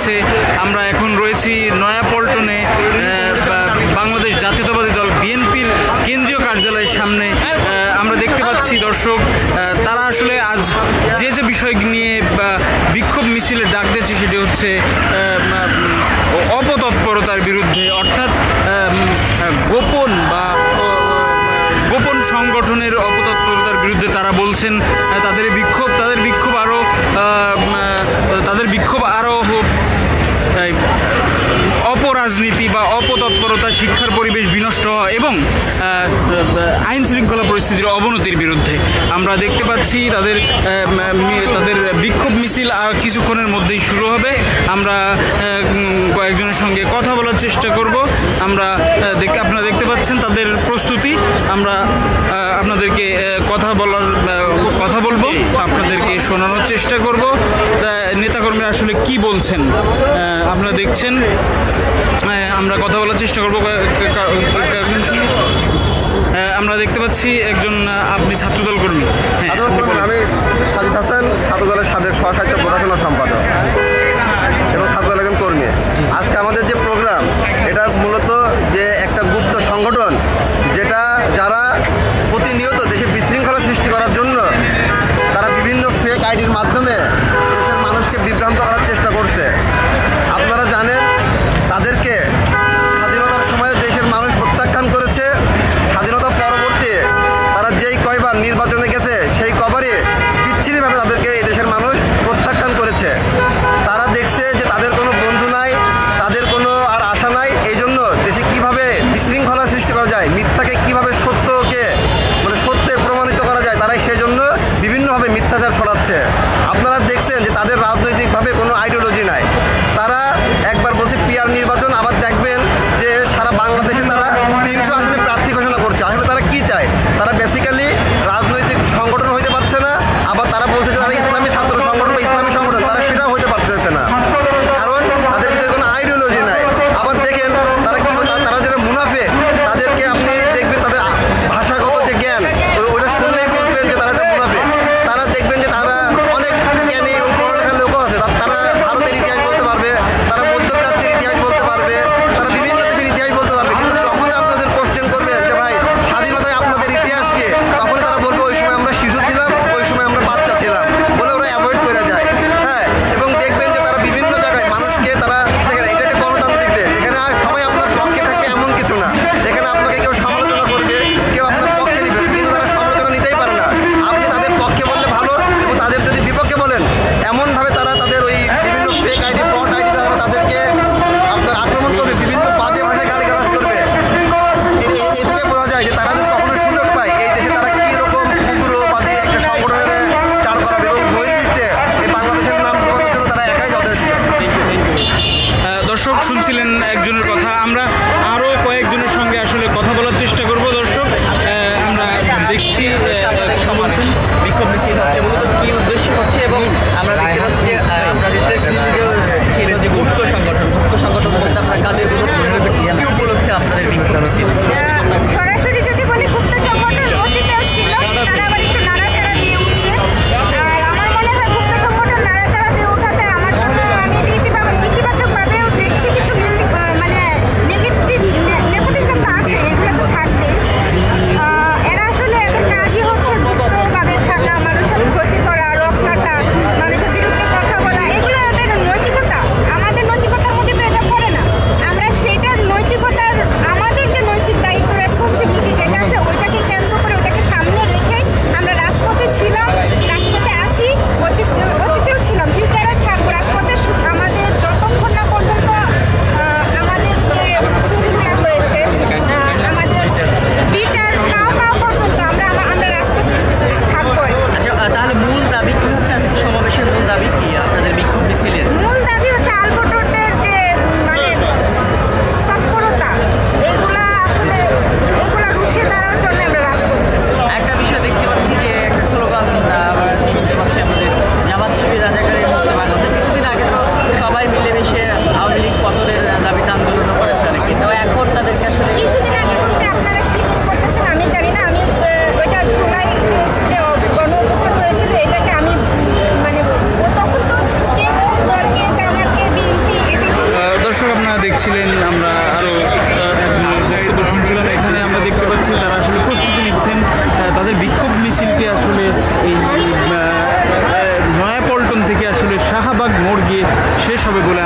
যাচ্ছে। আমরা এখন রয়েছি নয়াপল্টনে বাংলাদেশ জাতীয়তাবাদী দল বিএনপির কেন্দ্রীয় কার্যালয়ের সামনে। আমরা দেখতে পাচ্ছি দর্শক, তারা আসলে আজ যে বিষয় নিয়ে বিক্ষোভ মিছিলের ডাক দিয়েছে সেটি হচ্ছে অপতৎপরতার বিরুদ্ধে, অর্থাৎ গোপন সংগঠনের অপতৎপরতার বিরুদ্ধে তারা বলছেন তাদের বিক্ষোভ আরও অপরাজনীতি বা অপতৎপরতা, শিক্ষার পরিবেশ বিনষ্ট হওয়া এবং আইন শৃঙ্খলা পরিস্থিতির অবনতির বিরুদ্ধে। আমরা দেখতে পাচ্ছি তাদের বিক্ষোভ মিছিল কিছুক্ষণের মধ্যেই শুরু হবে। আমরা কয়েকজনের সঙ্গে কথা বলার চেষ্টা করব। আপনারা দেখতে পাচ্ছেন তাদের প্রস্তুতি। আমরা আপনাদেরকে কথা বলবো, আপনাদেরকে শোনানোর চেষ্টা করব নেতাকর্মীরা আসলে কি বলছেন। আপনারা দেখছেন, আমরা কথা বলার চেষ্টা করবো। আমরা দেখতে পাচ্ছি একজন, আপনি ছাত্রদল কর্মী? হ্যাঁ, আমি সাজিদ হাসান, ছাত্রদলের সাবেক সহসাহিত্য প্রকাশনা সম্পাদক এবং ছাত্রদলের একজন কর্মী। আজকে আমাদের যে প্রোগ্রাম, এটা মূলত যে একটা গুপ্ত সংগঠন যারা প্রতিনিয়ত দেশে বিশৃঙ্খলা সৃষ্টি করার জন্য তারা বিভিন্ন ফেক আইডির মাধ্যমে দেশের মানুষকে বিভ্রান্ত করার চেষ্টা করছে। আপনারা জানেন, তাদেরকে স্বাধীনতার সময় দেশের মানুষ প্রত্যাখ্যান করেছে। স্বাধীনতা পরবর্তী তারা যেই কয়বার নির্বাচনে গেছে সেই কবারই বিচ্ছিন্নভাবে তাদেরকে এই দেশের মানুষ প্রত্যাখ্যান করেছে। তারা দেখছে যে তাদের কোনো বন্ধু নাই, তাদের কোনো আর আশা নাই। এই জন্য দেশে কীভাবে বিশৃঙ্খলা সৃষ্টি করা যায়, মিথ্যাকে কীভাবে সত্যে প্রমাণিত করা যায়, তারাই সেই জন্য বিভিন্নভাবে মিথ্যাচার ছড়াচ্ছে। আপনারা দেখছেন যে তাদের রাজনৈতিকভাবে কোনো আইডিওলজি নাই। তারা একবার বলছে পিআর নির্বাচন, আবার দেখবেন যে সারা বাংলাদেশে তারা 300 আসনে প্রার্থী ঘোষণা করছে। আসলে তারা কি চায়? তারা বেসিক্যালি রাজনৈতিক সংগঠন হইতে পারছে না। আবার তারা বলছে যে তারা ইসলামী ছাত্র সংগঠন বা ইসলামী সংগঠন, তারা সেটাও হইতে পারতেছে না, কারণ তাদের ভিতরে কোনো আইডিওলজি নাই। আবার দেখেন তারা যারা মুনাফিক, তাদেরকে আপনি দেখবেন তাদের ভাষাগত যে জ্ঞান, ওটা শুনলেই বুঝবেন যে তারা একটা মুনাফিক। তারা দেখবেন যে তারা অনেক জ্ঞানী এবং পড়ালেখার লোকও আছে, তারা ভারতের ইতিহাস বলতে পারবে, তারা মধ্যপ্রাচ্যের ইতিহাস বলতে পারবে, তারা বিভিন্ন দেশের ইতিহাস বলতে পারবে। কিন্তু যখন আপনি ওদের কোশ্চেন করবেন যে ভাই স্বাধীনতায় আপনাদের ইতিহাস কি, তখন তারা বলবে ওই সময় আমরা শিশু ছিলাম, ওই সময় আমরা বাচ্চা ছিলাম বলে ওরা অ্যাভয়েড করে যায়। হ্যাঁ, এবং দেখবেন যে তারা বিভিন্ন জায়গায় মানুষকে দেখেন, এটা একটা গণতান্ত্রিক দেশ, এখানে আর সবাই আপনার পক্ষে থাকবে এমন কিছু না। এখানে আপনাকে কেউ সমালোচনা করবে, কেউ আপনার পক্ষে নেবে, কিন্তু তারা সমালোচনা নিতেই পারে না। আপনি তাদের পক্ষে বললে ভালো, এবং তাদের যদি বিপক্ষে বলেন, এমনভাবে তারা তাদের ওই বিভিন্ন ফেক আইডি, বট আইডি দ্বারা তাদেরকে আপনার আক্রমণ করবে, বিভিন্ন বাজে ভাষায় গালিগালাজ করবে। এর থেকে বোঝা যায় যে তারা যদি কখনো সুযোগ পায়, এই দেশে তারা কীরকম উগ্রবাদী একটা সংগঠনে দাঁড় করাবে এবং বহির্বিশ্বে এই বাংলাদেশের নাম ডোবানোর জন্য তারা একাই যথেষ্ট। দর্শক শুনছিলেন একজনের কথা। আমরা আরও কয়েকজনের সঙ্গে আসলে কথা বলার চেষ্টা করব। দর্শক, আমরা দেখছি বিক্ষোভ মিছিল হচ্ছে, মূলত কি উদ্দেশ্য হচ্ছে, এবং আমরা দেখতে পাচ্ছি যে আপনাদের ছিল যে গুপ্ত সংগঠন বলতে আপনার কাজের কি উপলক্ষে আপনাদের বিক্ষোভ মিছিল? সরাসরি যদি বলি, গুপ্ত সংগঠন অতীতেও ছিল, তারা আবার একটু নাড়াচাড়া দিয়ে উঠছে। আর আমার মনে হয় গুপ্ত সংগঠন নাড়াচাড়া দিয়ে ওঠাতে আমার জন্য আমি ইতিবাচকভাবেও দেখছি কিছু নেগেটিভ হবে বলে